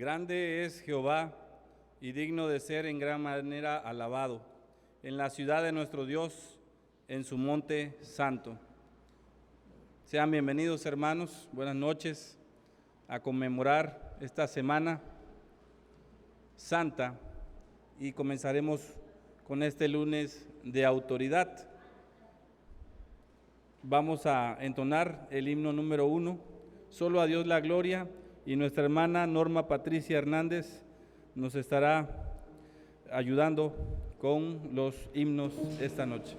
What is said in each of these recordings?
Grande es Jehová y digno de ser en gran manera alabado, en la ciudad de nuestro Dios, en su monte santo. Sean bienvenidos, hermanos, buenas noches, a conmemorar esta Semana Santa, y comenzaremos con este lunes de autoridad. Vamos a entonar el himno número 1, Solo a Dios la gloria, y nuestra hermana Norma Patricia Hernández nos estará ayudando con los himnos esta noche.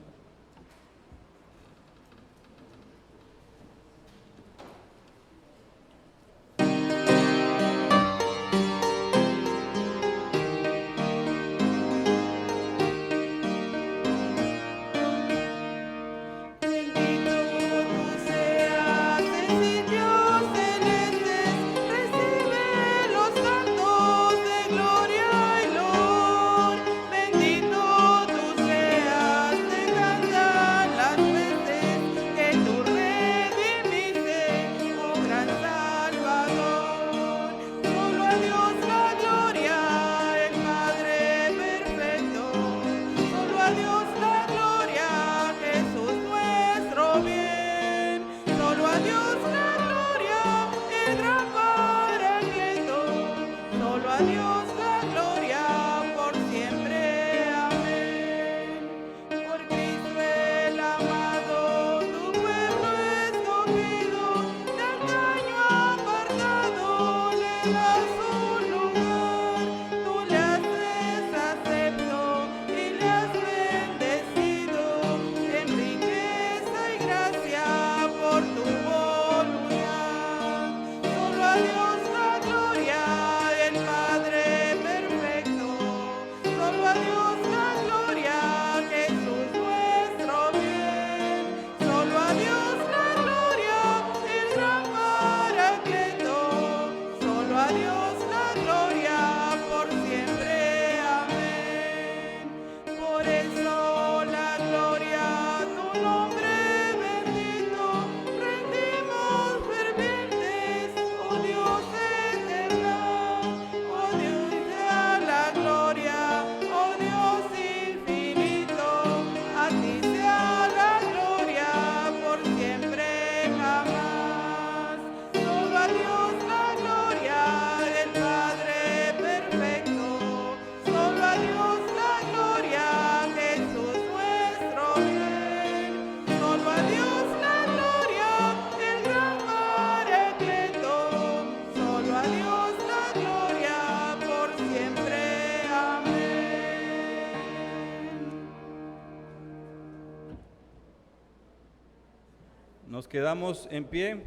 Nos quedamos en pie.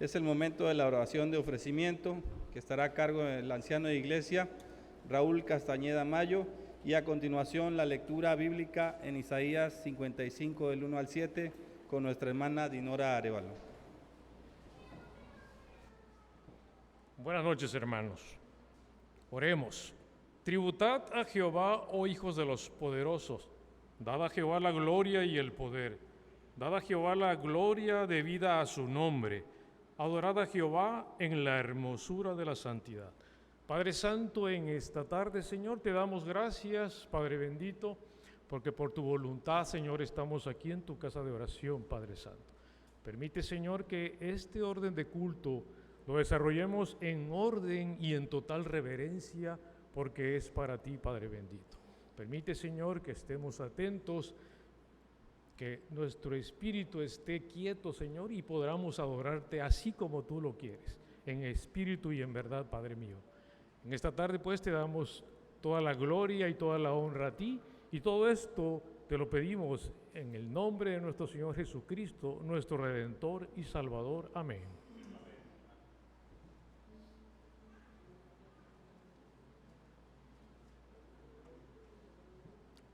Es el momento de la oración de ofrecimiento que estará a cargo del anciano de iglesia, Raúl Castañeda Mayo, y a continuación la lectura bíblica en Isaías 55 del 1 al 7 con nuestra hermana Dinora Arevalo. Buenas noches, hermanos. Oremos. Tributad a Jehová, oh hijos de los poderosos, dad a Jehová la gloria y el poder. Dad a Jehová la gloria debida a su nombre. Adorad a Jehová en la hermosura de la santidad. Padre Santo, en esta tarde, Señor, te damos gracias, Padre bendito, porque por tu voluntad, Señor, estamos aquí en tu casa de oración, Padre Santo. Permite, Señor, que este orden de culto lo desarrollemos en orden y en total reverencia, porque es para ti, Padre bendito. Permite, Señor, que estemos atentos, que nuestro espíritu esté quieto, Señor, y podamos adorarte así como tú lo quieres, en espíritu y en verdad, Padre mío. En esta tarde, pues, te damos toda la gloria y toda la honra a ti, y todo esto te lo pedimos en el nombre de nuestro Señor Jesucristo, nuestro Redentor y Salvador. Amén.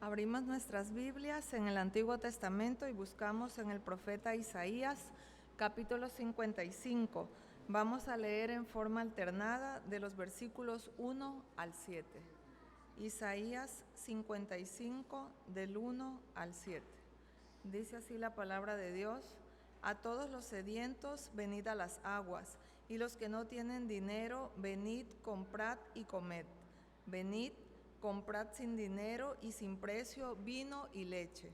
Abrimos nuestras Biblias en el Antiguo Testamento y buscamos en el profeta Isaías, capítulo 55. Vamos a leer en forma alternada de los versículos 1 al 7. Isaías 55, del 1 al 7. Dice así la palabra de Dios: a todos los sedientos, venid a las aguas, Y los que no tienen dinero, venid, comprad y comed. Venid, comprad sin dinero y sin precio vino y leche.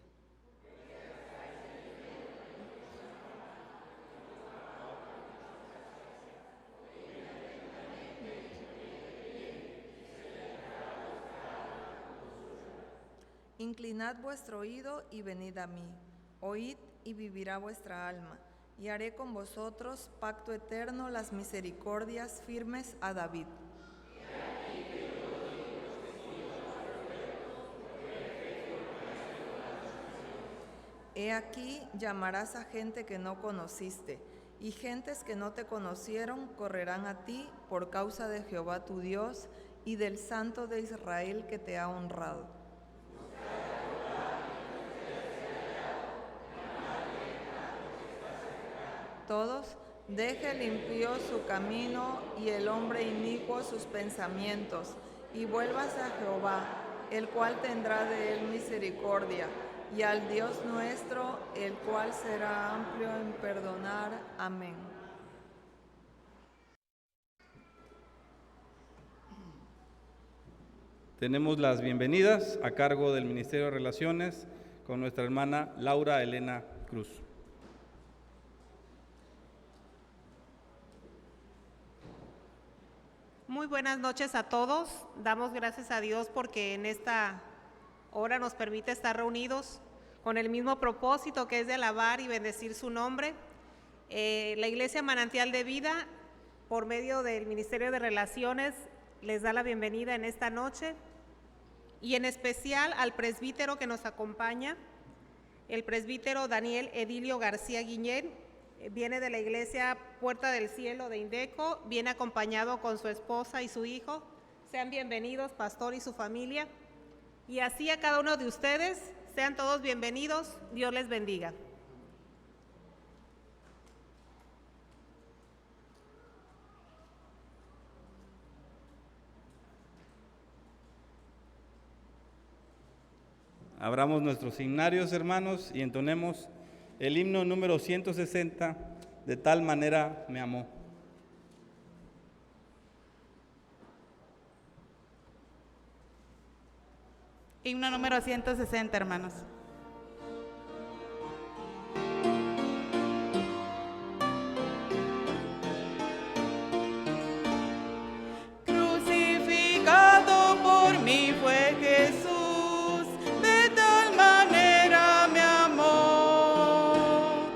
Inclinad vuestro oído y venid a mí. Oíd y vivirá vuestra alma. Y haré con vosotros pacto eterno, las misericordias firmes a David. He aquí llamarás a gente que no conociste, y gentes que no te conocieron correrán a ti por causa de Jehová tu Dios y del Santo de Israel que te ha honrado. Todos, deje el impío su camino y el hombre inicuo sus pensamientos, y vuélvase a Jehová, el cual tendrá de él misericordia, y al Dios nuestro, el cual será amplio en perdonar. Amén. Tenemos las bienvenidas a cargo del Ministerio de Relaciones con nuestra hermana Laura Elena Cruz. Muy buenas noches a todos. Damos gracias a Dios porque en esta hora nos permite estar reunidos con el mismo propósito, que es de alabar y bendecir su nombre. La Iglesia Manantial de Vida, por medio del Ministerio de Relaciones, les da la bienvenida en esta noche, y en especial al presbítero que nos acompaña, el presbítero Daniel Edilio García Guiñén. Viene de la Iglesia Puerta del Cielo de Indeco, viene acompañado con su esposa y su hijo. Sean bienvenidos, pastor y su familia. Y así a cada uno de ustedes, sean todos bienvenidos. Dios les bendiga. Abramos nuestros himnarios, hermanos, y entonemos el himno número 160, De tal manera me amó. Himno número 160, hermanos. Crucificado por mí fue Jesús, de tal manera me amó.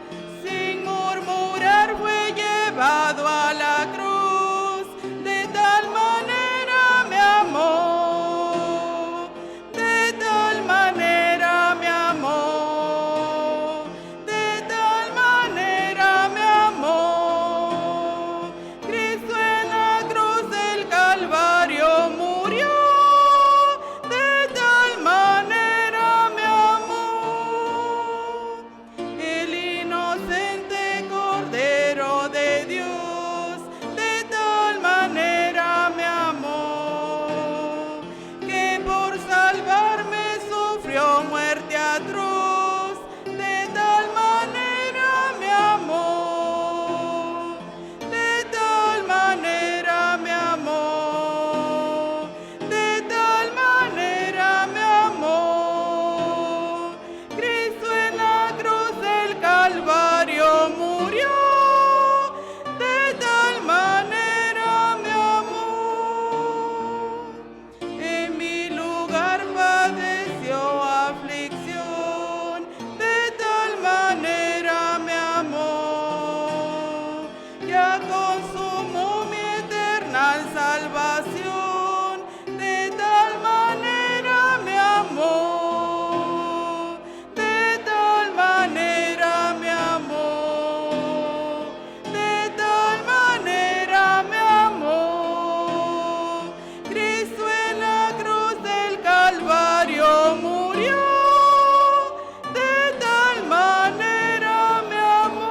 Sin murmurar fue llevado a la cruz, de tal manera me amó. De tal manera me amó. De tal manera me amó. Cristo en la cruz del Calvario murió. De tal manera me amó. El inocente Cordero de Dios, de tal manera me amó, que por salvarme sufrió muerte atroz. De tal manera me amó. De tal manera me amó. De tal manera me amó. Cristo en la cruz del Calvario murió. De tal manera me amó. En mi lugar padeció aflicción. De tal manera me amó. Ya consumó mi eterna salvación. De tal manera me amó. De tal manera me amó. De tal manera me amó. Cristo en la cruz del Calvario murió. De tal manera me amó.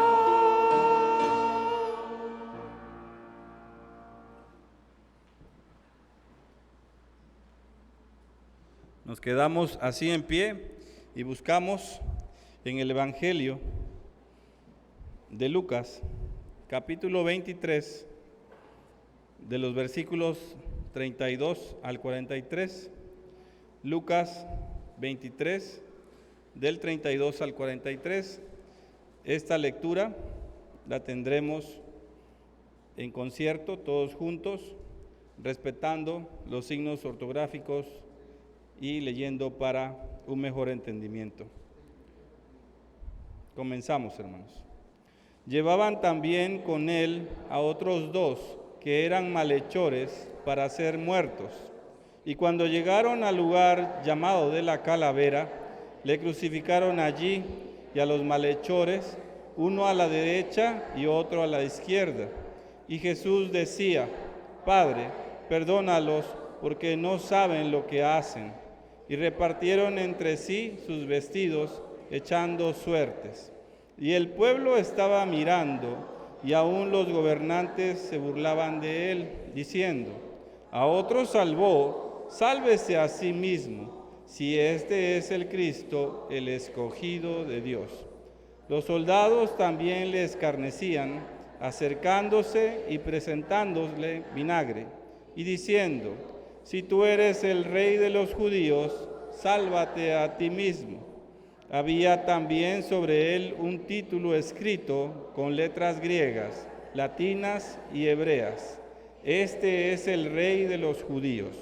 Nos quedamos así en pie y buscamos en el Evangelio de Lucas, capítulo 23, de los versículos 32 al 43, Lucas 23, del 32 al 43. Esta lectura la tendremos en concierto, todos juntos, respetando los signos ortográficos y leyendo para un mejor entendimiento. Comenzamos, hermanos. Llevaban también con él a otros dos que eran malhechores para ser muertos. Y cuando llegaron al lugar llamado de la Calavera, le crucificaron allí y a los malhechores, uno a la derecha y otro a la izquierda. Y Jesús decía: Padre, perdónalos, porque no saben lo que hacen. Y repartieron entre sí sus vestidos, echando suertes. Y el pueblo estaba mirando, y aún los gobernantes se burlaban de él, diciendo: a otro salvó, sálvese a sí mismo, si este es el Cristo, el escogido de Dios. Los soldados también le escarnecían, acercándose y presentándole vinagre, y diciendo: si tú eres el rey de los judíos, sálvate a ti mismo. Había también sobre él un título escrito con letras griegas, latinas y hebreas: Este es el rey de los judíos.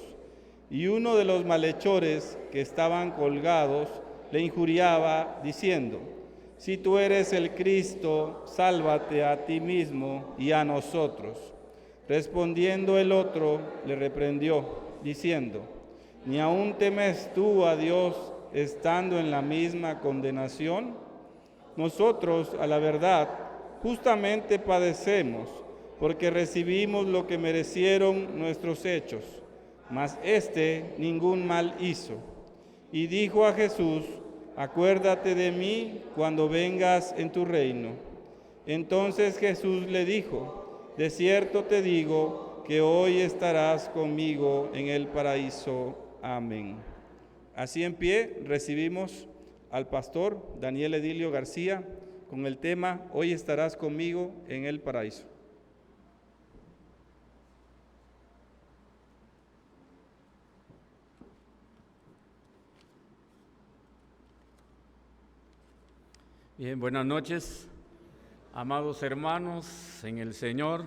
Y uno de los malhechores que estaban colgados le injuriaba, diciendo: si tú eres el Cristo, sálvate a ti mismo y a nosotros. Respondiendo el otro, le reprendió, diciendo: ¿ni aún temes tú a Dios estando en la misma condenación? Nosotros, a la verdad, justamente padecemos, porque recibimos lo que merecieron nuestros hechos, mas éste ningún mal hizo. Y dijo a Jesús: acuérdate de mí cuando vengas en tu reino. Entonces Jesús le dijo: de cierto te digo que hoy estarás conmigo en el paraíso. Amén. Así en pie recibimos al pastor Daniel Edilio García con el tema: hoy estarás conmigo en el paraíso. Bien, buenas noches, amados hermanos en el Señor.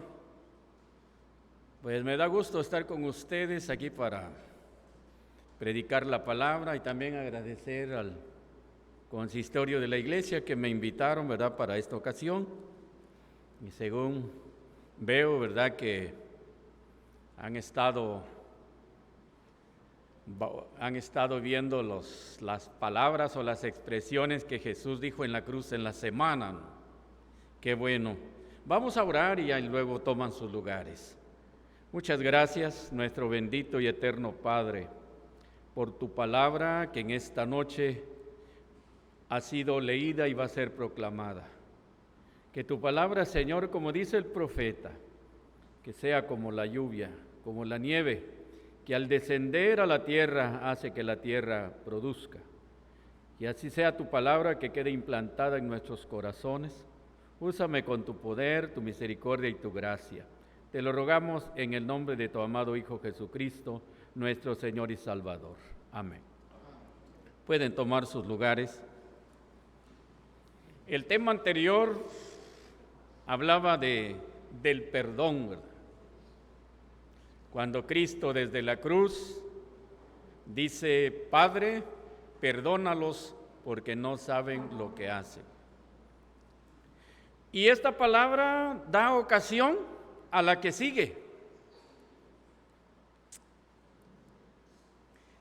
Pues me da gusto estar con ustedes aquí para predicar la palabra y también agradecer al consistorio de la iglesia que me invitaron, ¿verdad?, para esta ocasión. Y según veo, ¿verdad?, que han estado viendo las palabras o las expresiones que Jesús dijo en la cruz en la semana. Qué bueno. Vamos a orar y ahí luego toman sus lugares. Muchas gracias, nuestro bendito y eterno Padre, por tu palabra que en esta noche ha sido leída y va a ser proclamada. Que tu palabra, Señor, como dice el profeta, que sea como la lluvia, como la nieve, que al descender a la tierra hace que la tierra produzca. Y así sea tu palabra que quede implantada en nuestros corazones. Úsame con tu poder, tu misericordia y tu gracia. Te lo rogamos en el nombre de tu amado Hijo Jesucristo, nuestro Señor y Salvador. Amén. Pueden tomar sus lugares. El tema anterior hablaba del perdón, ¿verdad? Cuando Cristo desde la cruz dice: Padre, perdónalos porque no saben lo que hacen. Y esta palabra da ocasión a la que sigue.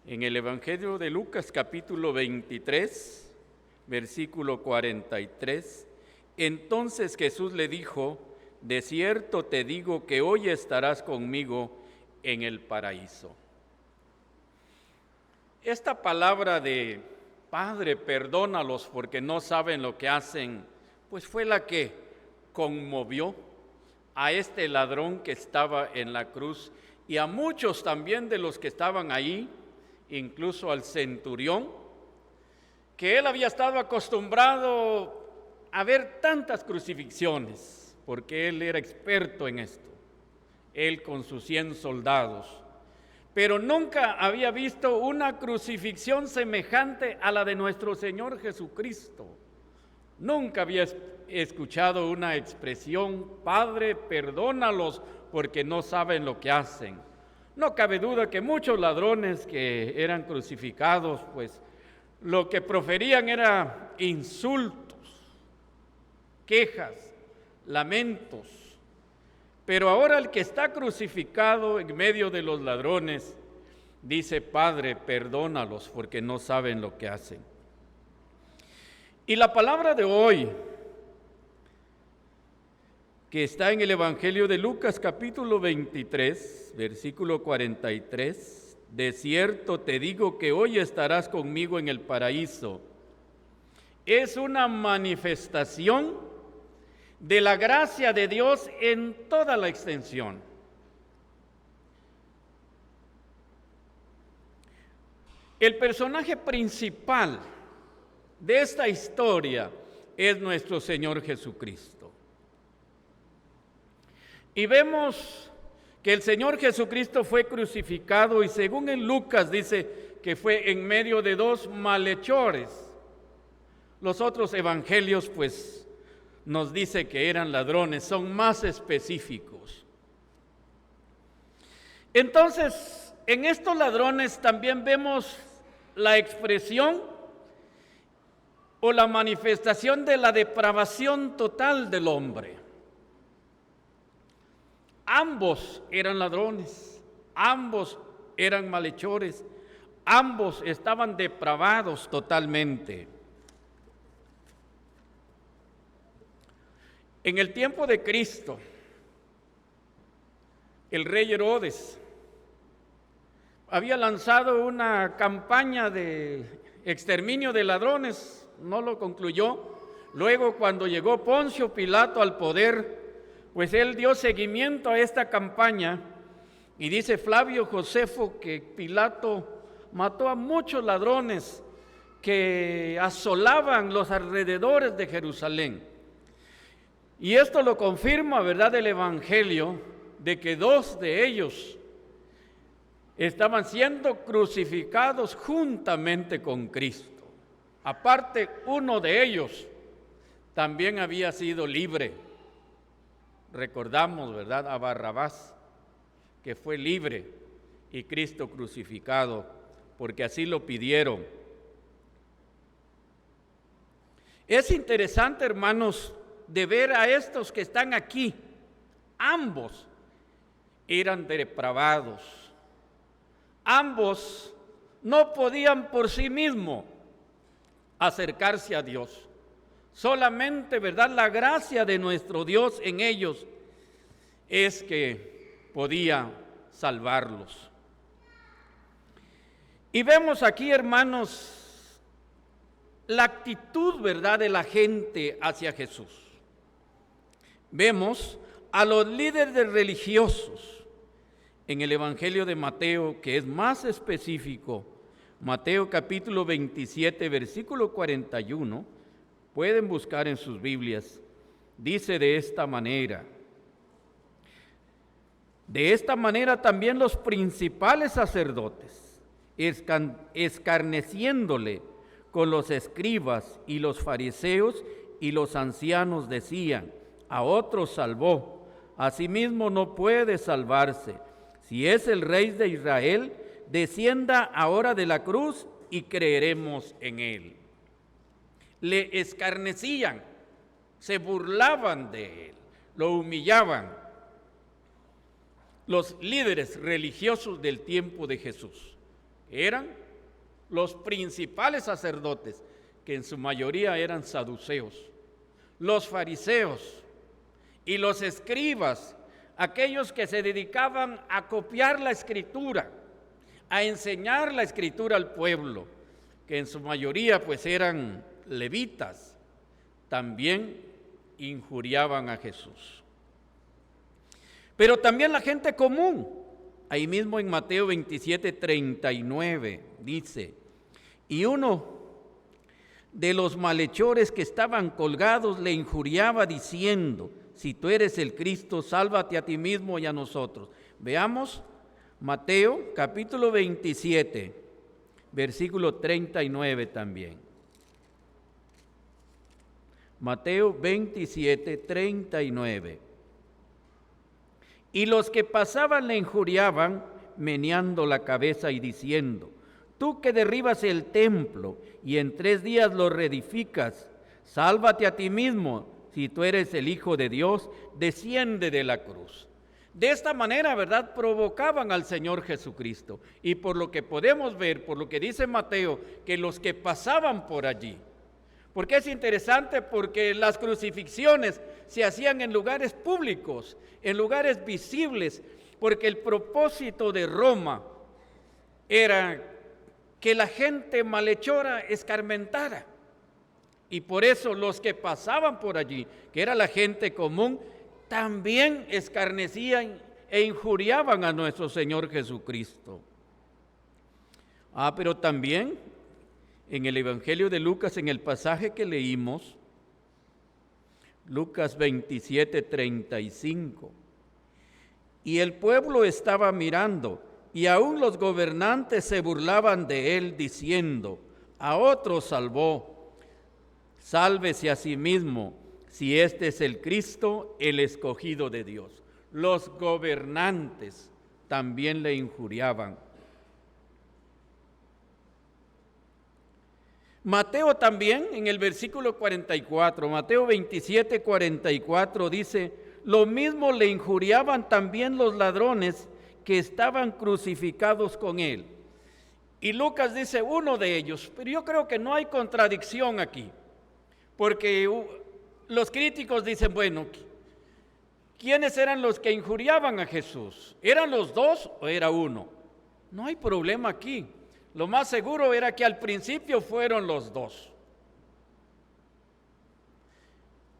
En el Evangelio de Lucas, capítulo 23, versículo 43, entonces Jesús le dijo: de cierto te digo que hoy estarás conmigo en el paraíso. Esta palabra de Padre, perdónalos porque no saben lo que hacen, pues fue la que conmovió a este ladrón que estaba en la cruz y a muchos también de los que estaban ahí, incluso al centurión, que él había estado acostumbrado a ver tantas crucifixiones, porque él era experto en esto. él con sus 100 soldados. Pero nunca había visto una crucifixión semejante a la de nuestro Señor Jesucristo. Nunca había escuchado una expresión: Padre, perdónalos porque no saben lo que hacen. No cabe duda que muchos ladrones que eran crucificados, pues lo que proferían era insultos, quejas, lamentos. Pero ahora el que está crucificado en medio de los ladrones dice: Padre, perdónalos porque no saben lo que hacen. Y la palabra de hoy, que está en el Evangelio de Lucas capítulo 23, versículo 43, de cierto te digo que hoy estarás conmigo en el paraíso, es una manifestación de la gracia de Dios en toda la extensión. El personaje principal de esta historia es nuestro Señor Jesucristo. Y vemos que el Señor Jesucristo fue crucificado, y según en Lucas dice que fue en medio de 2 malhechores. Los otros evangelios pues nos dice que eran ladrones, son más específicos. Entonces, en estos ladrones también vemos la expresión o la manifestación de la depravación total del hombre. Ambos eran ladrones, ambos eran malhechores, ambos estaban depravados totalmente. En el tiempo de Cristo, el rey Herodes había lanzado una campaña de exterminio de ladrones, no lo concluyó. Luego, cuando llegó Poncio Pilato al poder, pues él dio seguimiento a esta campaña, y dice Flavio Josefo que Pilato mató a muchos ladrones que asolaban los alrededores de Jerusalén. Y esto lo confirma, ¿verdad?, el Evangelio, de que 2 de ellos estaban siendo crucificados juntamente con Cristo. Aparte, uno de ellos también había sido libre. Recordamos, ¿verdad?, a Barrabás, que fue libre, y Cristo crucificado, porque así lo pidieron. Es interesante, hermanos, de ver a estos que están aquí. Ambos eran depravados. Ambos no podían por sí mismos acercarse a Dios. Solamente, ¿verdad?, la gracia de nuestro Dios en ellos es que podía salvarlos. Y vemos aquí, hermanos, la actitud, ¿verdad?, de la gente hacia Jesús. Vemos a los líderes religiosos en el Evangelio de Mateo, que es más específico. Mateo capítulo 27, versículo 41, pueden buscar en sus Biblias, dice de esta manera: de esta manera también los principales sacerdotes, escarneciéndole con los escribas y los fariseos y los ancianos, decían: a otros salvó, a sí mismo no puede salvarse. Si es el Rey de Israel, descienda ahora de la cruz y creeremos en él. Le escarnecían, se burlaban de él, lo humillaban. Los líderes religiosos del tiempo de Jesús eran los principales sacerdotes, que en su mayoría eran saduceos, los fariseos y los escribas, aquellos que se dedicaban a copiar la Escritura, a enseñar la Escritura al pueblo, que en su mayoría pues eran levitas, también injuriaban a Jesús. Pero también la gente común, ahí mismo en Mateo 27, 39, dice: y uno de los malhechores que estaban colgados le injuriaba diciendo: si tú eres el Cristo, sálvate a ti mismo y a nosotros. Veamos Mateo capítulo 27, versículo 39 también. Mateo 27, 39. Y los que pasaban le injuriaban, meneando la cabeza y diciendo: tú que derribas el templo y en 3 días lo reedificas, sálvate a ti mismo, si tú eres el Hijo de Dios, desciende de la cruz. De esta manera, ¿verdad?, provocaban al Señor Jesucristo. Y por lo que podemos ver, por lo que dice Mateo, que los que pasaban por allí, porque es interesante, porque las crucifixiones se hacían en lugares públicos, en lugares visibles, porque el propósito de Roma era que la gente malhechora escarmentara. Y por eso los que pasaban por allí, que era la gente común, también escarnecían e injuriaban a nuestro Señor Jesucristo. Pero también en el Evangelio de Lucas, en el pasaje que leímos, Lucas 27, 35, y el pueblo estaba mirando, y aún los gobernantes se burlaban de él, diciendo: a otro salvó, sálvese a sí mismo, si este es el Cristo, el escogido de Dios. Los gobernantes también le injuriaban. Mateo también, en el versículo 44, Mateo 27, 44, dice: lo mismo le injuriaban también los ladrones que estaban crucificados con él. Y Lucas dice uno de ellos, pero yo creo que no hay contradicción aquí, porque los críticos dicen, bueno, ¿quiénes eran los que injuriaban a Jesús? ¿Eran los dos o era uno? No hay problema aquí. Lo más seguro era que al principio fueron los dos.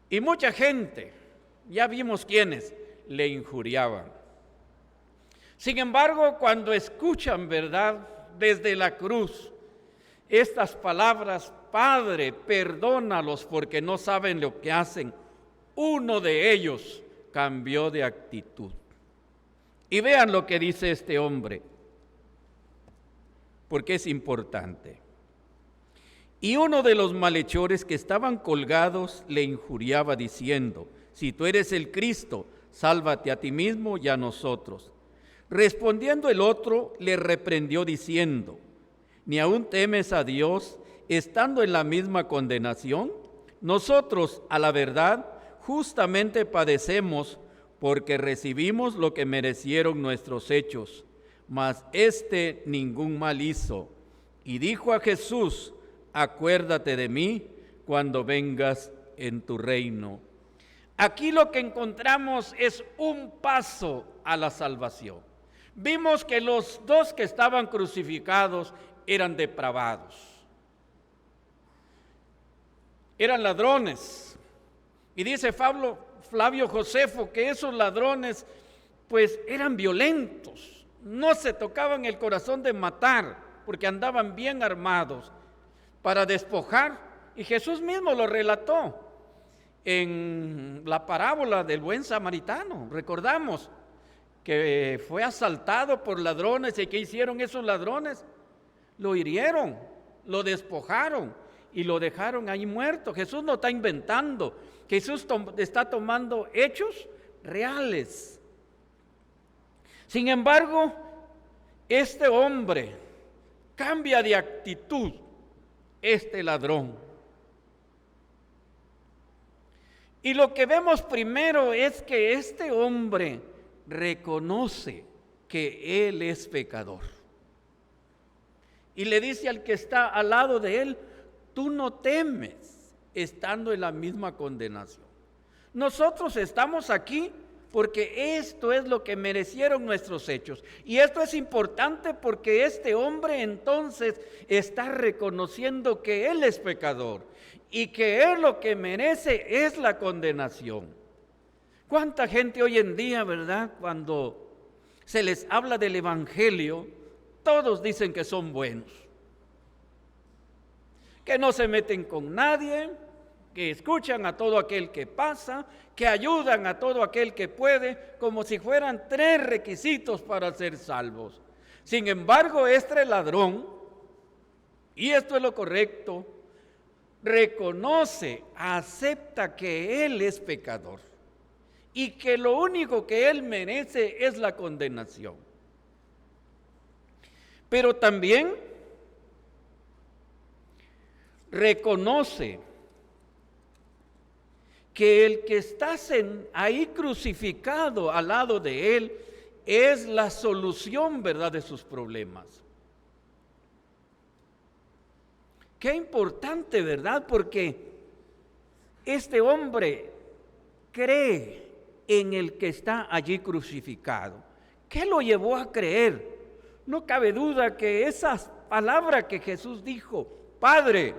Y mucha gente, ya vimos quiénes, le injuriaban. Sin embargo, cuando escuchan, ¿verdad?, desde la cruz, estas palabras: Padre, perdónalos porque no saben lo que hacen, uno de ellos cambió de actitud. Y vean lo que dice este hombre, porque es importante. Y uno de los malhechores que estaban colgados le injuriaba diciendo: si tú eres el Cristo, sálvate a ti mismo y a nosotros. Respondiendo el otro, le reprendió diciendo: ¿ni aún temes a Dios, estando en la misma condenación? Nosotros, a la verdad, justamente padecemos, porque recibimos lo que merecieron nuestros hechos, mas éste ningún mal hizo. Y dijo a Jesús: acuérdate de mí cuando vengas en tu reino. Aquí lo que encontramos es un paso a la salvación. Vimos que los dos que estaban crucificados eran depravados, eran ladrones. Y dice Flavio Josefo que esos ladrones pues eran violentos, no se tocaban el corazón de matar, porque andaban bien armados para despojar. Y Jesús mismo lo relató en la parábola del buen samaritano. Recordamos que fue asaltado por ladrones, y ¿qué hicieron esos ladrones? Lo hirieron, lo despojaron y lo dejaron ahí muerto. Jesús no está inventando, Jesús está tomando hechos reales. Sin embargo, este hombre cambia de actitud, este ladrón. Y lo que vemos primero es que este hombre reconoce que él es pecador. Y le dice al que está al lado de él: tú no temes, estando en la misma condenación. Nosotros estamos aquí porque esto es lo que merecieron nuestros hechos. Y esto es importante porque este hombre entonces está reconociendo que él es pecador y que él lo que merece es la condenación. ¿Cuánta gente hoy en día, verdad, cuando se les habla del Evangelio, todos dicen que son buenos, que no se meten con nadie, que escuchan a todo aquel que pasa, que ayudan a todo aquel que puede, como si fueran 3 requisitos para ser salvos. Sin embargo, este ladrón, y esto es lo correcto, reconoce, acepta que él es pecador y que lo único que él merece es la condenación. Pero también reconoce que el que está ahí crucificado al lado de él es la solución, ¿verdad?, de sus problemas. Qué importante, ¿verdad? Porque este hombre cree en el que está allí crucificado. ¿Qué lo llevó a creer? No cabe duda que esas palabras que Jesús dijo, Padre,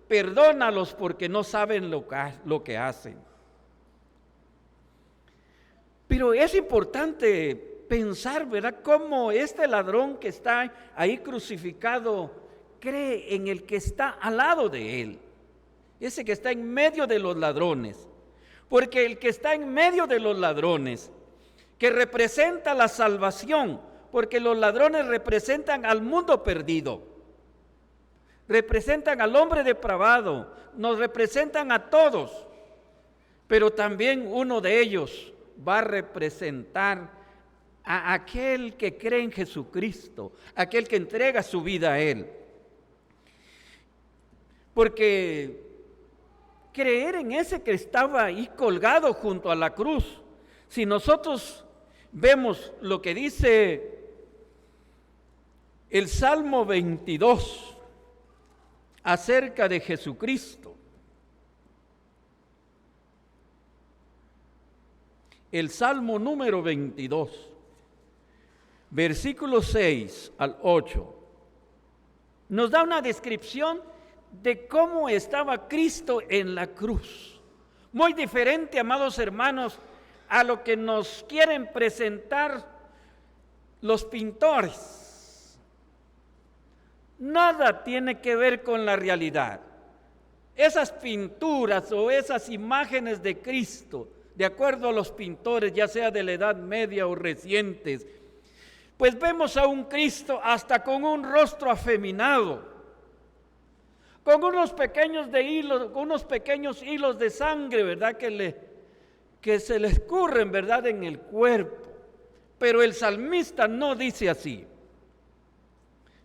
perdónalos porque no saben lo que hacen. Pero es importante pensar, ¿verdad?, cómo este ladrón que está ahí crucificado cree en el que está al lado de él, ese que está en medio de los ladrones. Porque el que está en medio de los ladrones, que representa la salvación, porque los ladrones representan al mundo perdido, representan al hombre depravado, nos representan a todos, pero también uno de ellos va a representar a aquel que cree en Jesucristo, aquel que entrega su vida a Él. Porque creer en ese que estaba ahí colgado junto a la cruz, si nosotros vemos lo que dice el Salmo 22 acerca de Jesucristo, el Salmo número 22, versículos 6 al 8, nos da una descripción de cómo estaba Cristo en la cruz. Muy diferente, amados hermanos, a lo que nos quieren presentar los pintores. Nada tiene que ver con la realidad. Esas pinturas o esas imágenes de Cristo, de acuerdo a los pintores, ya sea de la Edad Media o recientes, pues vemos a un Cristo hasta con un rostro afeminado, con unos pequeños hilos de sangre, ¿verdad?, que se le escurren, ¿verdad?, en el cuerpo. Pero el salmista no dice así.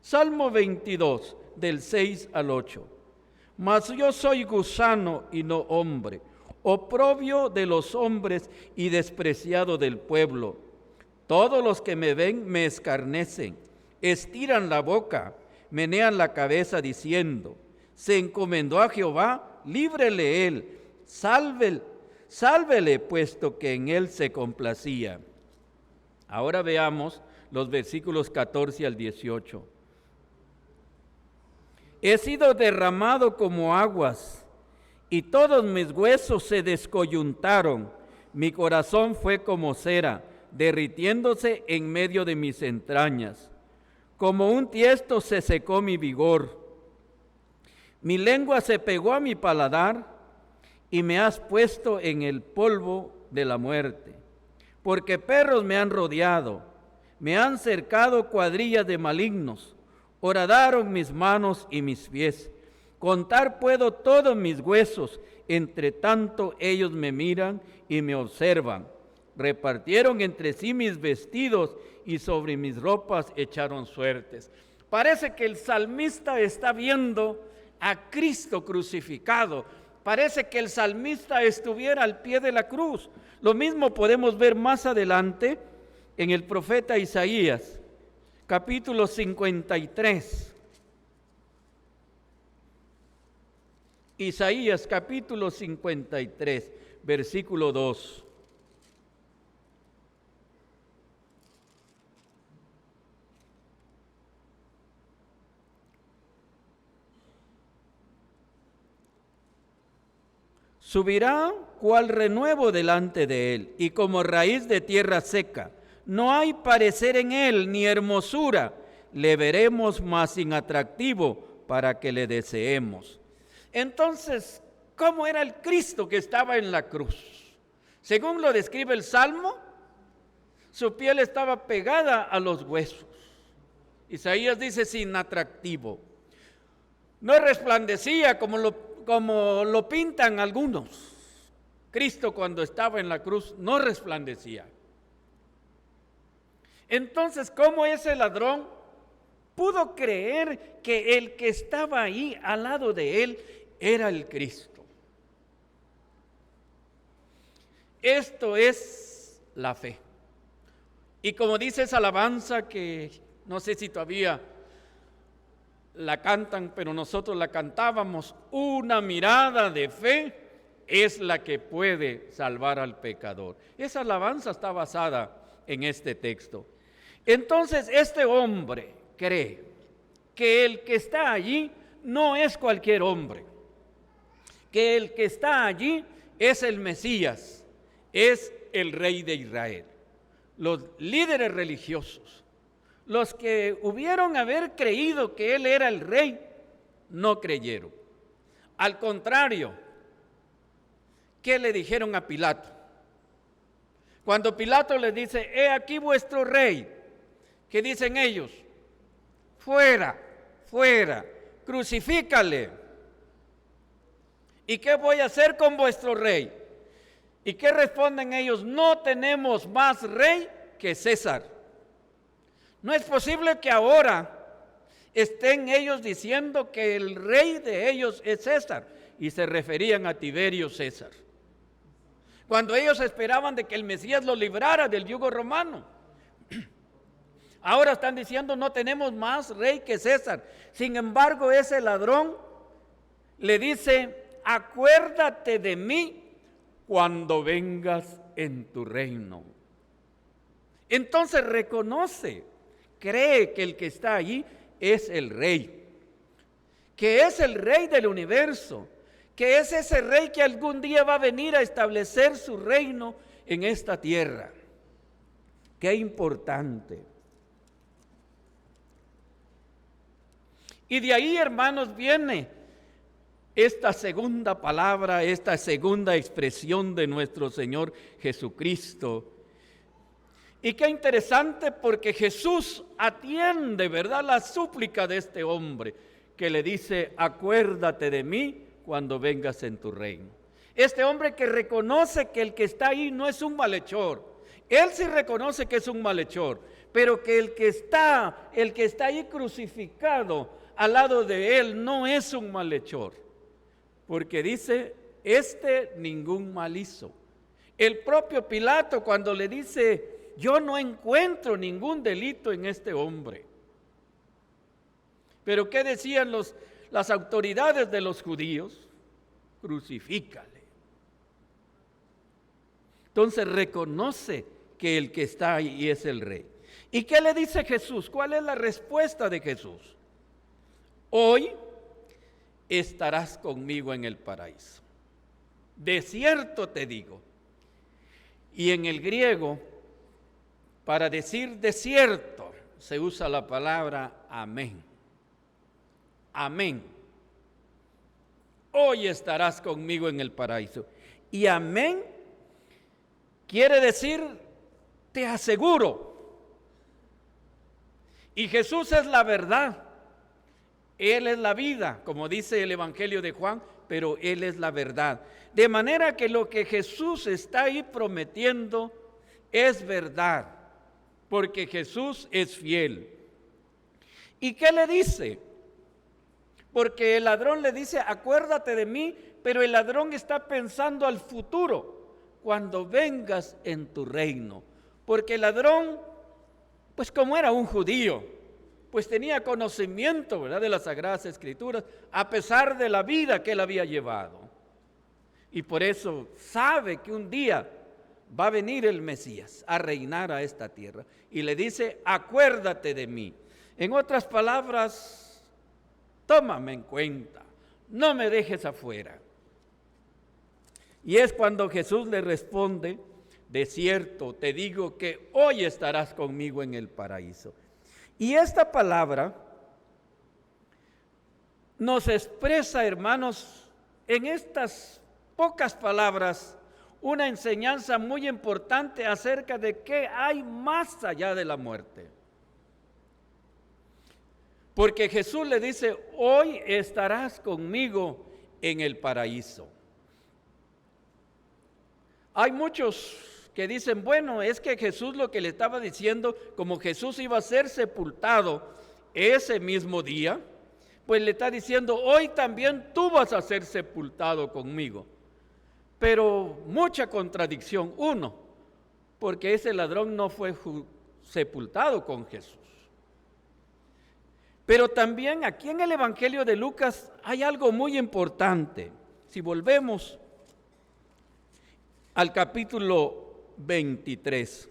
Salmo 22, del 6 al 8. Mas yo soy gusano y no hombre, oprobio de los hombres y despreciado del pueblo. Todos los que me ven me escarnecen, estiran la boca, menean la cabeza diciendo: se encomendó a Jehová, líbrele él, sálvele, puesto que en él se complacía. Ahora veamos los versículos 14 al 18. He sido derramado como aguas, y todos mis huesos se descoyuntaron. Mi corazón fue como cera, derritiéndose en medio de mis entrañas. Como un tiesto se secó mi vigor. Mi lengua se pegó a mi paladar, y me has puesto en el polvo de la muerte. Porque perros me han rodeado, me han cercado cuadrillas de malignos. Horadaron mis manos y mis pies. Contar puedo todos mis huesos, entre tanto ellos me miran y me observan. Repartieron entre sí mis vestidos y sobre mis ropas echaron suertes. Parece que el salmista está viendo a Cristo crucificado. Parece que el salmista estuviera al pie de la cruz. Lo mismo podemos ver más adelante en el profeta Isaías, capítulo 53. Isaías capítulo 53, versículo 2. Subirá cual renuevo delante de él, y como raíz de tierra seca. No hay parecer en él, ni hermosura. Le veremos más sin atractivo para que le deseemos. Entonces, ¿Cómo era el Cristo que estaba en la cruz? Según lo describe el Salmo, su piel estaba pegada a los huesos. Isaías dice sin atractivo. No resplandecía como lo pintan algunos. Cristo cuando estaba en la cruz no resplandecía. Entonces, ¿cómo ese ladrón pudo creer que el que estaba ahí al lado de él era el Cristo? Esto es la fe. Y como dice esa alabanza que no sé si todavía la cantan, pero nosotros la cantábamos, una mirada de fe es la que puede salvar al pecador. Esa alabanza está basada en este texto. Entonces este hombre cree que el que está allí no es cualquier hombre, que el que está allí es el Mesías, es el Rey de Israel. Los líderes religiosos, los que hubieron haber creído que él era el rey, no creyeron. Al contrario, ¿qué le dijeron a Pilato? Cuando Pilato les dice, he aquí vuestro rey, ¿qué dicen ellos? Fuera, fuera, crucifícale. ¿Y qué voy a hacer con vuestro rey? ¿Y qué responden ellos? No tenemos más rey que César. No es posible que ahora estén ellos diciendo que el rey de ellos es César, y se referían a Tiberio César, cuando ellos esperaban de que el Mesías los librara del yugo romano. Ahora están diciendo no tenemos más rey que César. Sin embargo, ese ladrón le dice, acuérdate de mí cuando vengas en tu reino. Entonces reconoce, cree que el que está allí es el rey, que es el rey del universo, que es ese rey que algún día va a venir a establecer su reino en esta tierra. Qué importante. Y de ahí, hermanos, viene esta segunda palabra, esta segunda expresión de nuestro Señor Jesucristo. Y qué interesante, porque Jesús atiende, ¿verdad?, la súplica de este hombre que le dice, acuérdate de mí cuando vengas en tu reino. Este hombre que reconoce que el que está ahí no es un malhechor. Él sí reconoce que es un malhechor, pero que el que está ahí crucificado al lado de él no es un malhechor, porque dice, ningún mal hizo. El propio Pilato, cuando le dice, yo no encuentro ningún delito en este hombre. Pero ¿qué decían las autoridades de los judíos? Crucifícale. Entonces reconoce que el que está ahí es el rey. ¿Y qué le dice Jesús? ¿Cuál es la respuesta de Jesús? Hoy estarás conmigo en el paraíso. De cierto te digo. Y en el griego, para decir de cierto, se usa la palabra amén. Amén. Hoy estarás conmigo en el paraíso. Y amén quiere decir, te aseguro. Y Jesús es la verdad. Él es la vida, como dice el Evangelio de Juan, pero Él es la verdad. De manera que lo que Jesús está ahí prometiendo es verdad, porque Jesús es fiel. ¿Y qué le dice? Porque el ladrón le dice, acuérdate de mí, pero el ladrón está pensando al futuro, cuando vengas en tu reino. Porque el ladrón, pues como era un judío, pues tenía conocimiento, ¿verdad?, de las Sagradas Escrituras, a pesar de la vida que él había llevado. Y por eso sabe que un día va a venir el Mesías a reinar a esta tierra. Y le dice, acuérdate de mí. En otras palabras, tómame en cuenta, no me dejes afuera. Y es cuando Jesús le responde, de cierto te digo que hoy estarás conmigo en el paraíso. Y esta palabra nos expresa, hermanos, en estas pocas palabras una enseñanza muy importante acerca de qué hay más allá de la muerte. Porque Jesús le dice, hoy estarás conmigo en el paraíso. Hay muchos que dicen, bueno, es que Jesús lo que le estaba diciendo, como Jesús iba a ser sepultado ese mismo día, pues le está diciendo, hoy también tú vas a ser sepultado conmigo. Pero mucha contradicción. Uno, porque ese ladrón no fue sepultado con Jesús. Pero también aquí en el Evangelio de Lucas hay algo muy importante. Si volvemos al capítulo 23.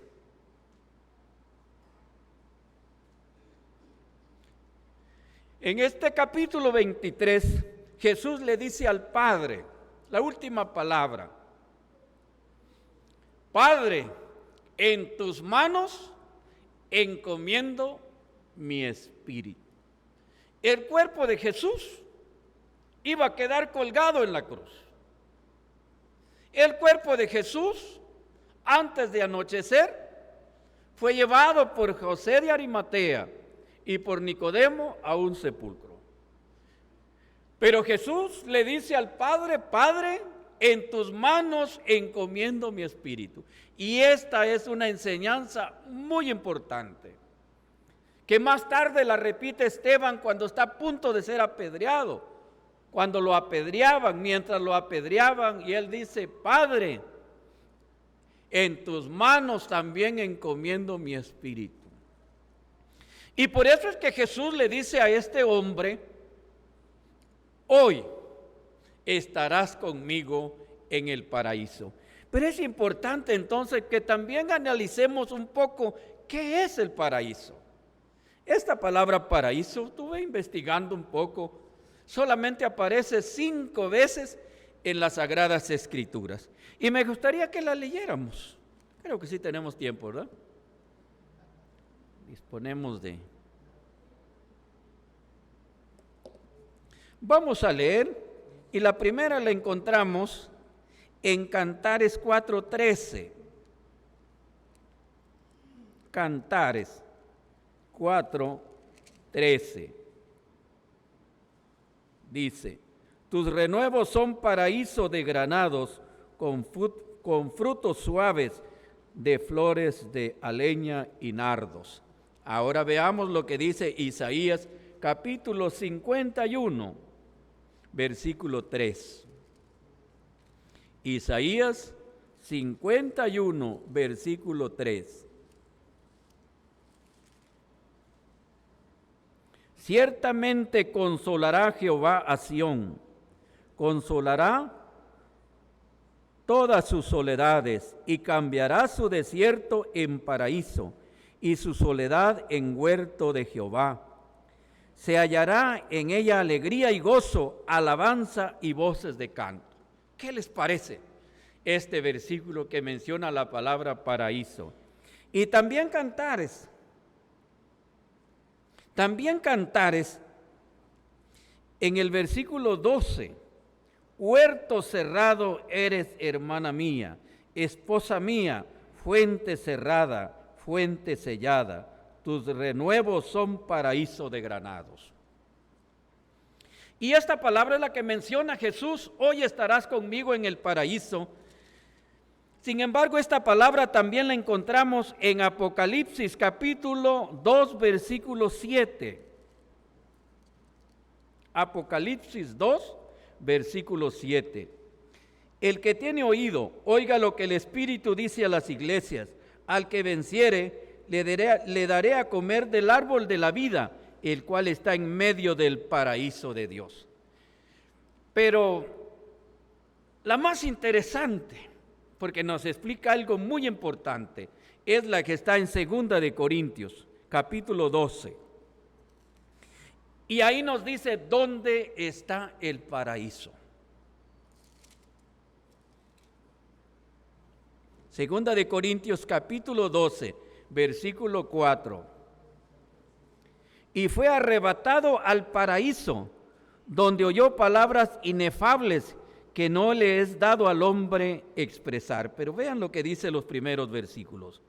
En este capítulo 23, Jesús le dice al Padre, la última palabra, Padre, en tus manos encomiendo mi espíritu. El cuerpo de Jesús iba a quedar colgado en la cruz. El cuerpo de Jesús, antes de anochecer, fue llevado por José de Arimatea y por Nicodemo a un sepulcro. Pero Jesús le dice al Padre, Padre, en tus manos encomiendo mi espíritu. Y esta es una enseñanza muy importante, que más tarde la repite Esteban cuando está a punto de ser apedreado, cuando lo apedreaban, mientras lo apedreaban, y él dice, Padre, en tus manos también encomiendo mi espíritu. Y por eso es que Jesús le dice a este hombre, hoy estarás conmigo en el paraíso. Pero es importante entonces que también analicemos un poco qué es el paraíso. Esta palabra paraíso, estuve investigando un poco, solamente aparece 5 veces en las Sagradas Escrituras. Y me gustaría que la leyéramos. Creo que sí tenemos tiempo, ¿verdad? Disponemos de... Vamos a leer, y la primera la encontramos en Cantares 4:13. Cantares 4:13. Dice, tus renuevos son paraíso de granados, con frutos suaves de flores de aleña y nardos. Ahora veamos lo que dice Isaías capítulo 51, versículo 3. Isaías 51, versículo 3. Ciertamente consolará Jehová a Sión, consolará todas sus soledades y cambiará su desierto en paraíso y su soledad en huerto de Jehová. Se hallará en ella alegría y gozo, alabanza y voces de canto. ¿Qué les parece este versículo que menciona la palabra paraíso? Y también Cantares. También Cantares, en el versículo 12, huerto cerrado eres, hermana mía, esposa mía, fuente cerrada, fuente sellada, tus renuevos son paraíso de granados. Y esta palabra es la que menciona Jesús, hoy estarás conmigo en el paraíso. Sin embargo, esta palabra también la encontramos en Apocalipsis capítulo 2, versículo 7. Apocalipsis 2, versículo 7. El que tiene oído, oiga lo que el Espíritu dice a las iglesias. Al que venciere, le daré a comer del árbol de la vida, el cual está en medio del paraíso de Dios. Pero la más interesante, porque nos explica algo muy importante, es la que está en 2 de Corintios, capítulo 12. Y ahí nos dice dónde está el paraíso. 2 de Corintios, capítulo 12, versículo 4. Y fue arrebatado al paraíso, donde oyó palabras inefables que no le es dado al hombre expresar. Pero vean lo que dice los primeros versículos.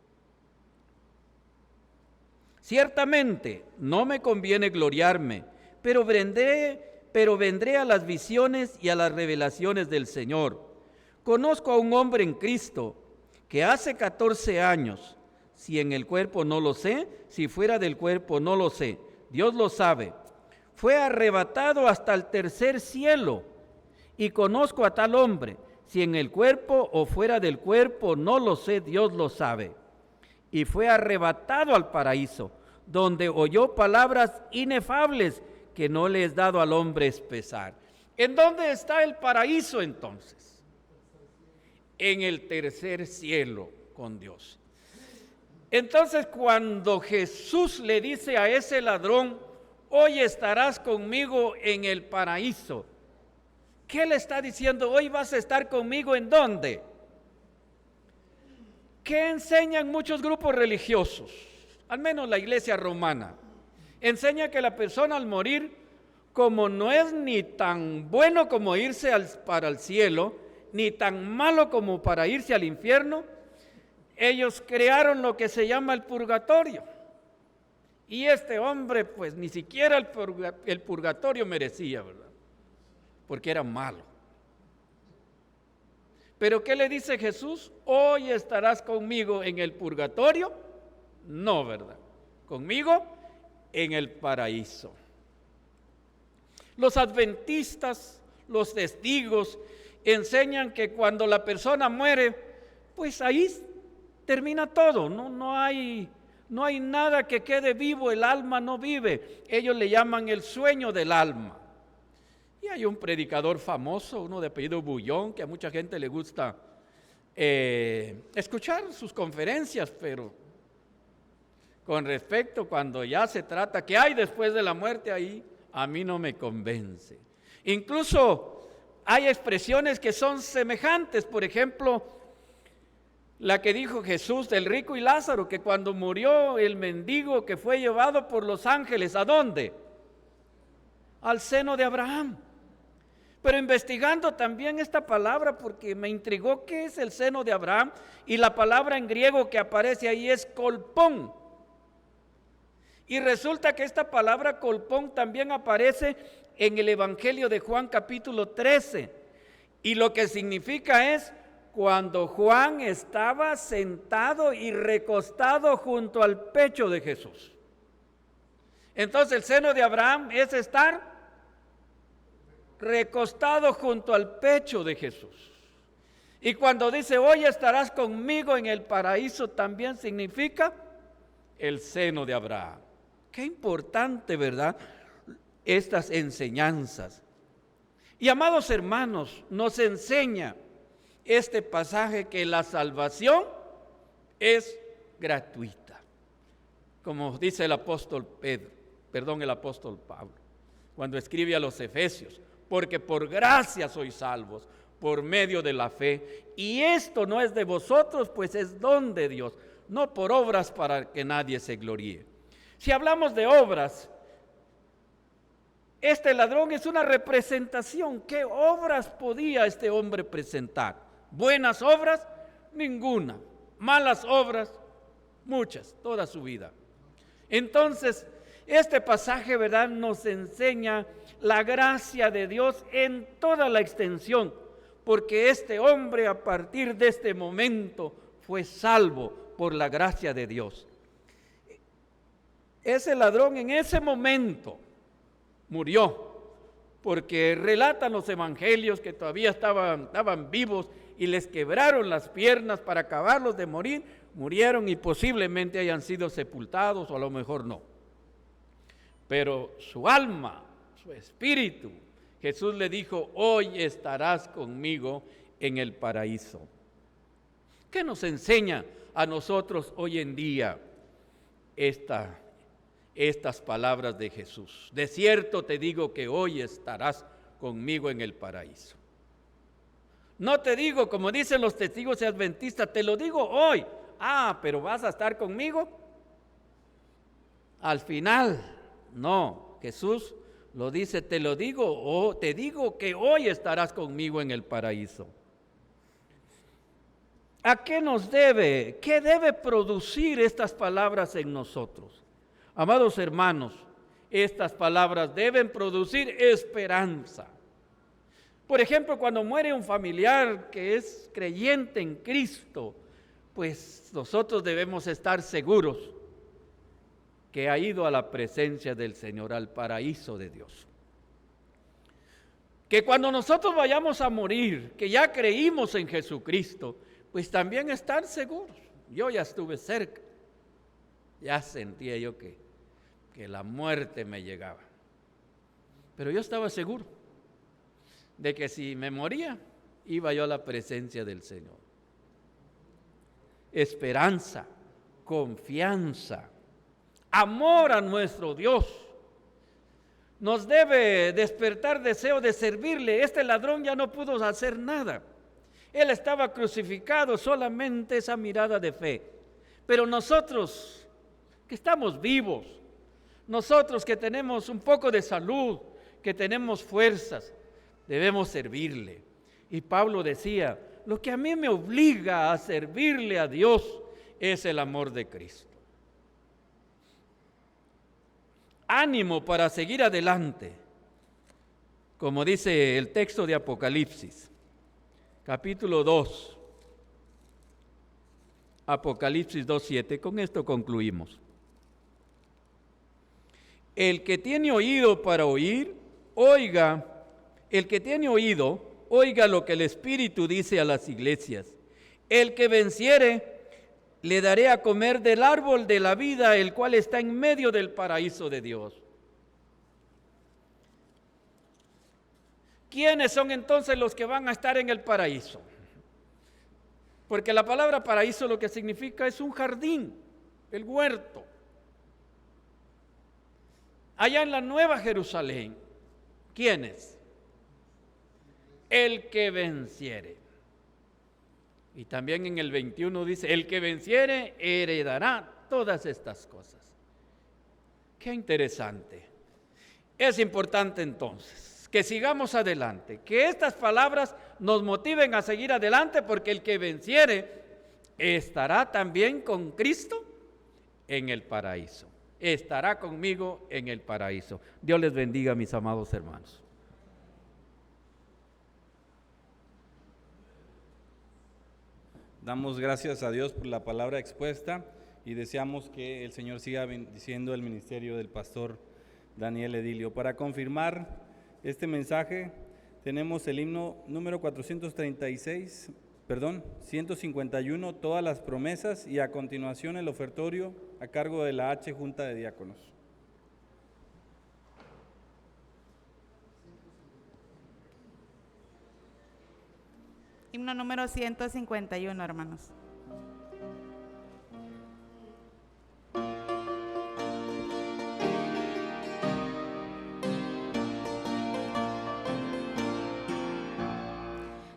Ciertamente no me conviene gloriarme, pero vendré a las visiones y a las revelaciones del Señor. Conozco a un hombre en Cristo que hace 14 años, si en el cuerpo no lo sé, si fuera del cuerpo no lo sé, Dios lo sabe, fue arrebatado hasta el tercer cielo, y conozco a tal hombre, si en el cuerpo o fuera del cuerpo no lo sé, Dios lo sabe, y fue arrebatado al paraíso, donde oyó palabras inefables que no le es dado al hombre expresar. ¿En dónde está el paraíso entonces? En el tercer cielo con Dios. Entonces, cuando Jesús le dice a ese ladrón, hoy estarás conmigo en el paraíso, ¿qué le está diciendo? Hoy vas a estar conmigo, ¿en dónde? ¿Qué enseñan muchos grupos religiosos? Al menos la iglesia romana. Enseña que la persona al morir, como no es ni tan bueno como irse para el cielo, ni tan malo como para irse al infierno, ellos crearon lo que se llama el purgatorio. Y este hombre, pues ni siquiera el purgatorio merecía, ¿verdad? Porque era malo. Pero ¿qué le dice Jesús? Hoy estarás conmigo en el purgatorio. No, ¿verdad? Conmigo en el paraíso. Los adventistas, los testigos, enseñan que cuando la persona muere, pues ahí termina todo, no hay nada que quede vivo, el alma no vive. Ellos le llaman el sueño del alma. Y hay un predicador famoso, uno de apellido Bullón, que a mucha gente le gusta escuchar sus conferencias, pero con respecto cuando ya se trata, ¿qué hay después de la muerte? Ahí a mí no me convence. Incluso hay expresiones que son semejantes, por ejemplo, la que dijo Jesús del rico y Lázaro, que cuando murió el mendigo que fue llevado por los ángeles, ¿a dónde? Al seno de Abraham. Pero investigando también esta palabra, porque me intrigó qué es el seno de Abraham, y la palabra en griego que aparece ahí es colpón. Y resulta que esta palabra colpón también aparece en el Evangelio de Juan capítulo 13. Y lo que significa es cuando Juan estaba sentado y recostado junto al pecho de Jesús. Entonces el seno de Abraham es estar recostado junto al pecho de Jesús. Y cuando dice hoy estarás conmigo en el paraíso, también significa el seno de Abraham. Qué importante, ¿verdad? Estas enseñanzas. Y amados hermanos, nos enseña este pasaje que la salvación es gratuita. Como dice el apóstol Pablo, cuando escribe a los Efesios, porque por gracia sois salvos, por medio de la fe, y esto no es de vosotros, pues es don de Dios, no por obras para que nadie se gloríe. Si hablamos de obras, este ladrón es una representación. ¿Qué obras podía este hombre presentar? ¿Buenas obras? Ninguna. ¿Malas obras? Muchas, toda su vida. Entonces, este pasaje, ¿verdad?, nos enseña la gracia de Dios en toda la extensión, porque este hombre a partir de este momento fue salvo por la gracia de Dios. Ese ladrón en ese momento murió, porque relatan los evangelios que todavía estaban vivos y les quebraron las piernas para acabarlos de morir, murieron y posiblemente hayan sido sepultados o a lo mejor no. Pero su alma, su espíritu, Jesús le dijo, hoy estarás conmigo en el paraíso. ¿Qué nos enseña a nosotros hoy en día estas palabras de Jesús? De cierto te digo que hoy estarás conmigo en el paraíso. No te digo, como dicen los testigos adventistas, te lo digo hoy. Pero ¿vas a estar conmigo? Al final, no. Jesús Lo dice, te lo digo, o te digo que hoy estarás conmigo en el paraíso. ¿A qué qué debe producir estas palabras en nosotros? Amados hermanos, estas palabras deben producir esperanza. Por ejemplo, cuando muere un familiar que es creyente en Cristo, pues nosotros debemos estar seguros que ha ido a la presencia del Señor, al paraíso de Dios. Que cuando nosotros vayamos a morir, que ya creímos en Jesucristo, pues también estar seguros. Yo ya estuve cerca, ya sentía yo que la muerte me llegaba. Pero yo estaba seguro de que si me moría, iba yo a la presencia del Señor. Esperanza, confianza, amor a nuestro Dios, nos debe despertar deseo de servirle. Este ladrón ya no pudo hacer nada. Él estaba crucificado, solamente esa mirada de fe. Pero nosotros que estamos vivos, nosotros que tenemos un poco de salud, que tenemos fuerzas, debemos servirle. Y Pablo decía, lo que a mí me obliga a servirle a Dios es el amor de Cristo. Ánimo para seguir adelante, como dice el texto de Apocalipsis, capítulo 2, Apocalipsis 2:7, con esto concluimos. El que tiene oído para oír, oiga, el que tiene oído, oiga lo que el Espíritu dice a las iglesias. El que venciere, le daré a comer del árbol de la vida, el cual está en medio del paraíso de Dios. ¿Quiénes son entonces los que van a estar en el paraíso? Porque la palabra paraíso lo que significa es un jardín, el huerto. Allá en la Nueva Jerusalén, ¿quiénes? El que venciere. Y también en el 21 dice, el que venciere heredará todas estas cosas. Qué interesante. Es importante entonces que sigamos adelante, que estas palabras nos motiven a seguir adelante, porque el que venciere estará también con Cristo en el paraíso. Estará conmigo en el paraíso. Dios les bendiga, mis amados hermanos. Damos gracias a Dios por la palabra expuesta y deseamos que el Señor siga bendiciendo el ministerio del pastor Daniel Edilio. Para confirmar este mensaje, tenemos el himno número 151, todas las promesas, y a continuación el ofertorio a cargo de la H Junta de Diáconos. Himno número 151, hermanos.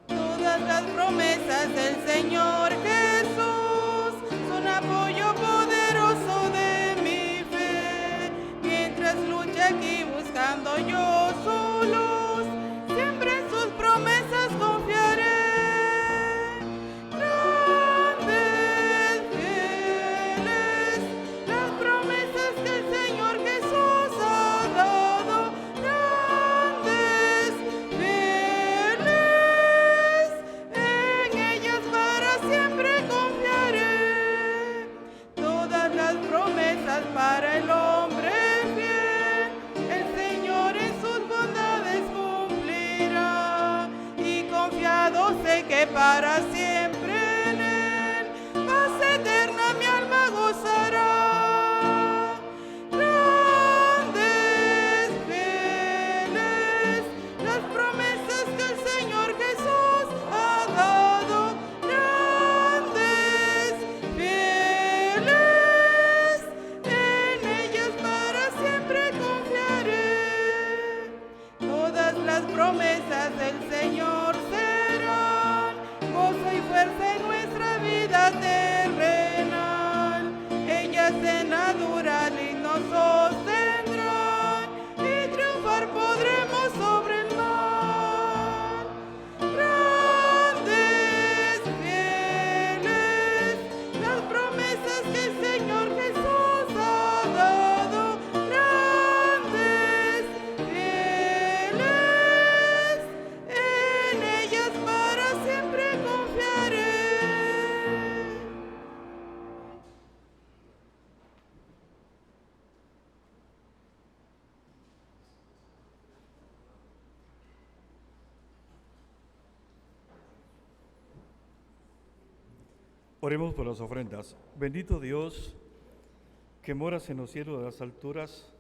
Todas las promesas del Señor Jesús son apoyo poderoso de mi fe. Mientras luche aquí buscando yo su luz, siempre en sus promesas confiaré. Grandes, fieles, las promesas que el Señor Jesús ha dado. Grandes, fieles, en ellas para siempre confiaré. Todas las promesas para el hombre fiel, el Señor en sus bondades cumplirá. Y confiado sé que para siempre en Él, paz eterna mi alma gozará. Grandes, fieles, las promesas que el Señor Jesús ha dado. Grandes, fieles, en ellas para siempre confiaré. Todas las promesas del Señor serán gozo y Oremos por las ofrendas. Bendito Dios, que moras en los cielos de las alturas,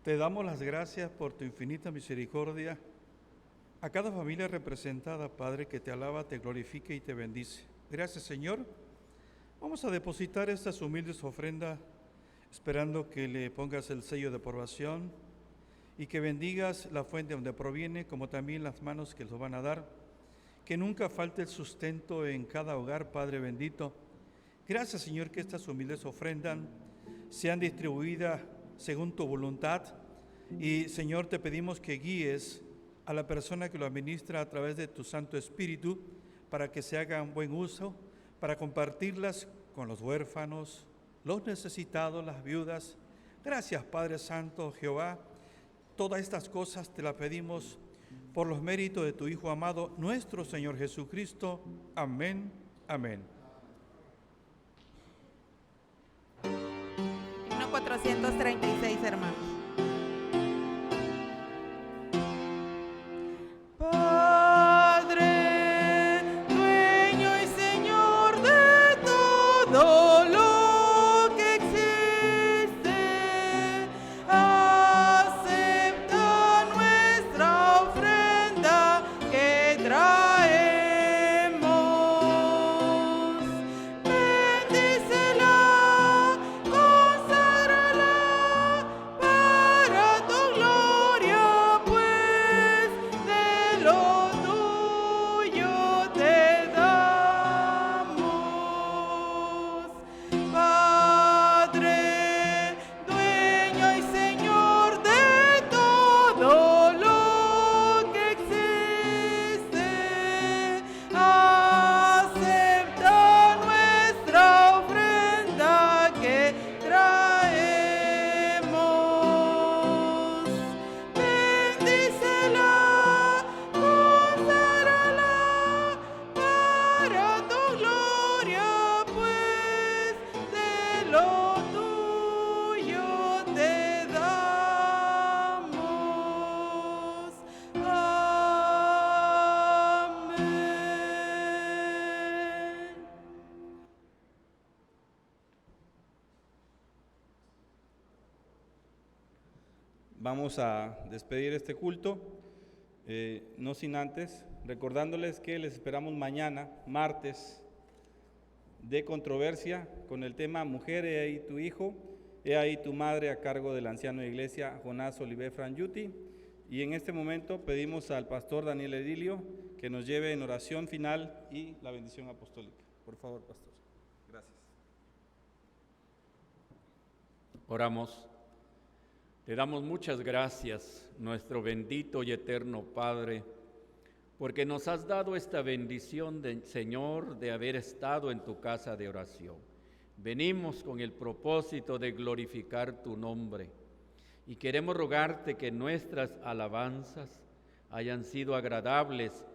te damos las gracias por tu infinita misericordia. A cada familia representada, Padre, que te alaba, te glorifique y te bendice. Gracias, Señor. Vamos a depositar estas humildes ofrendas, esperando que le pongas el sello de aprobación y que bendigas la fuente donde proviene, como también las manos que los van a dar. Que nunca falte el sustento en cada hogar, Padre bendito. Gracias, Señor, que estas humildes ofrendas sean distribuidas según tu voluntad. Y, Señor, te pedimos que guíes a la persona que lo administra a través de tu Santo Espíritu para que se hagan buen uso, para compartirlas con los huérfanos, los necesitados, las viudas. Gracias, Padre Santo, Jehová. Todas estas cosas te las pedimos por los méritos de tu Hijo amado, nuestro Señor Jesucristo. Amén. Amén. Himno 436, hermanos. Padre, dueño y Señor de todo lo que existe, acepta nuestra ofrenda que traemos. Bendícela, conságrala para tu gloria, pues de lo tuyo te damos. Padre, dueño y Señor de todo lo que existe, acepta nuestra ofrenda que traemos. Bendícela, conságrala para tu gloria, pues de lo tuyo te damos. Amén. Vamos a despedir este culto, no sin antes recordándoles que les esperamos mañana, martes, de controversia con el tema Mujer, he ahí tu hijo, he ahí tu madre, a cargo del anciano de iglesia Jonás Olivé Frangiuti. Y en este momento pedimos al pastor Daniel Edilio que nos lleve en oración final y la bendición apostólica. Por favor, pastor. Gracias. Oramos. Te damos muchas gracias, nuestro bendito y eterno Padre, porque nos has dado esta bendición, Señor, de haber estado en tu casa de oración. Venimos con el propósito de glorificar tu nombre y queremos rogarte que nuestras alabanzas hayan sido agradables,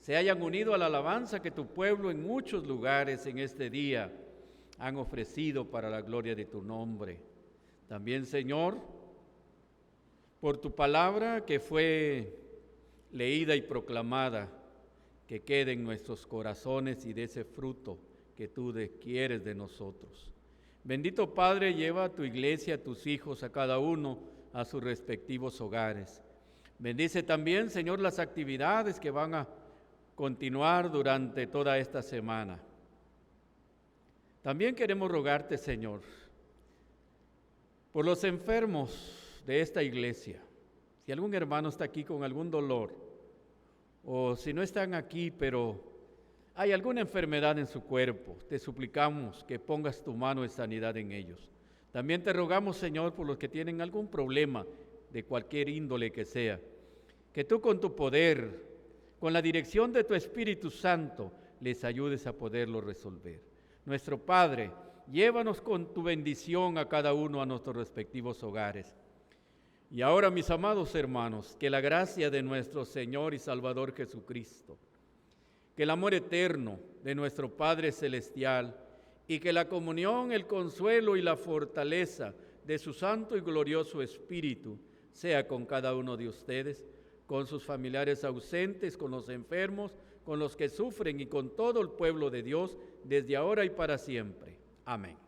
se hayan unido a la alabanza que tu pueblo en muchos lugares en este día han ofrecido para la gloria de tu nombre. También, Señor, por tu palabra que fue leída y proclamada, que quede en nuestros corazones y de ese fruto que tú quieres de nosotros. Bendito Padre, lleva a tu iglesia, a tus hijos, a cada uno a sus respectivos hogares. Bendice también, Señor, las actividades que van a continuar durante toda esta semana. También queremos rogarte, Señor, por los enfermos de esta iglesia. Si algún hermano está aquí con algún dolor, o si no están aquí, pero hay alguna enfermedad en su cuerpo, te suplicamos que pongas tu mano de sanidad en ellos. También te rogamos, Señor, por los que tienen algún problema de cualquier índole que sea, que tú con tu poder, con la dirección de tu Espíritu Santo, les ayudes a poderlo resolver. Nuestro Padre, llévanos con tu bendición a cada uno a nuestros respectivos hogares. Y ahora, mis amados hermanos, que la gracia de nuestro Señor y Salvador Jesucristo, que el amor eterno de nuestro Padre Celestial y que la comunión, el consuelo y la fortaleza de su Santo y glorioso Espíritu sea con cada uno de ustedes, con sus familiares ausentes, con los enfermos, con los que sufren y con todo el pueblo de Dios, desde ahora y para siempre. Amén.